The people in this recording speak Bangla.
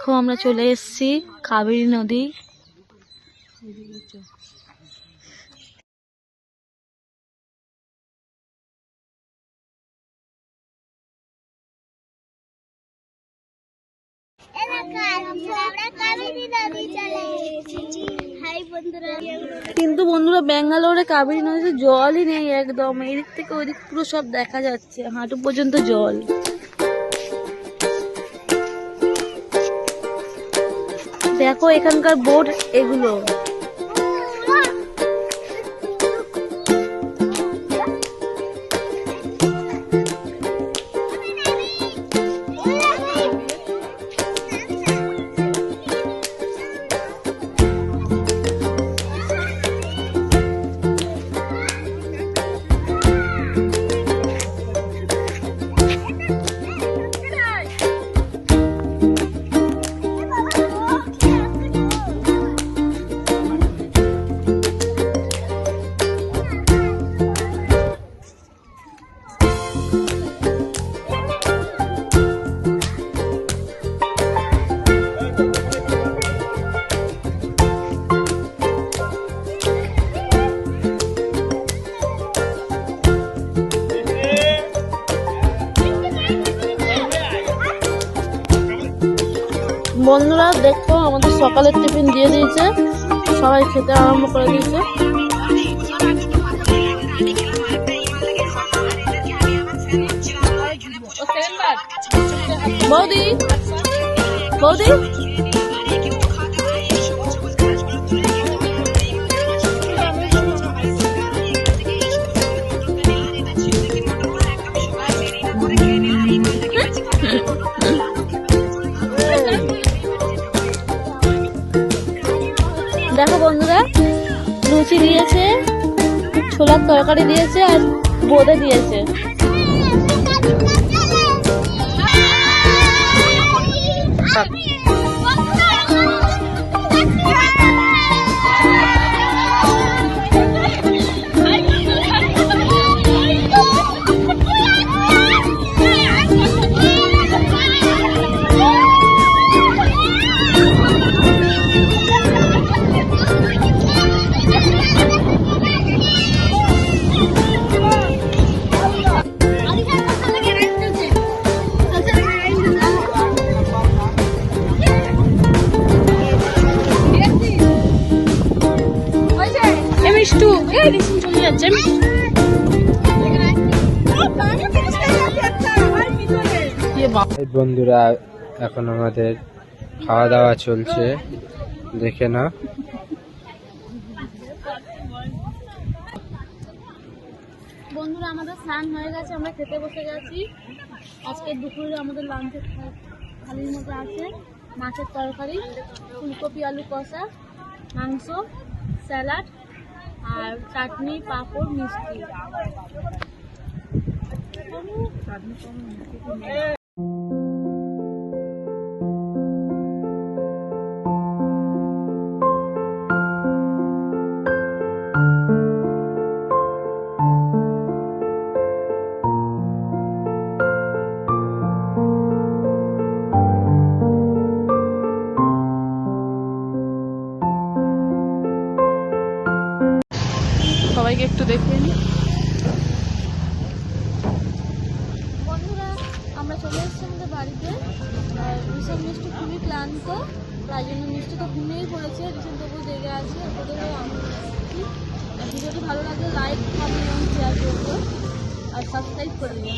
দেখো আমরা চলে এসেছি কাবেরী নদী। কিন্তু বন্ধুরা ব্যাঙ্গালোরে কাবেরী নদীতে জলই নেই একদম, এদিক থেকে ওইদিক পুরো সব দেখা যাচ্ছে, হাঁটু পর্যন্ত জল। দেখো এখানকার বোট এগুলো। বন্ধুরা দেখো আমাদের সকালের টিফিন দিয়ে দিয়েছে, সবাই খেতে আরম্ভ করে দিয়েছে। বৌদি বৌদি দেখো বন্ধুরা লুচি দিয়েছে, ছোলার তরকারি দিয়েছে আর বোঁদে দিয়েছে। বন্ধুরা এখন আমাদের খাওয়া দাওয়া চলছে, দেখে না। বন্ধুরা আমাদের স্নান হয়ে গেছে, আমরা খেতে বসে গেছি। আজকে দুপুরে আমাদের লাঞ্চের থালির মধ্যে আছে মাছের তরকারি, ফুলকপি আলু কষা, মাংস, স্যালাড আর চাটনি, পাঁপড়, মিষ্টি। সবাইকে একটু দেখে নিই। বন্ধুরা আমরা চলে এসেছি আমাদের বাড়িতে। রিসেন্ট মিষ্টি খুবই ক্লান্ত, তাই জন্য মিষ্টি তো ঘুমিয়েই পড়েছে, রিসেন্ট তবু জেগে আছে। ওদের ভিডিওটি ভালো লাগলে লাইক, কমেন্ট এবং শেয়ার করবো আর সাবস্ক্রাইব করে দিও।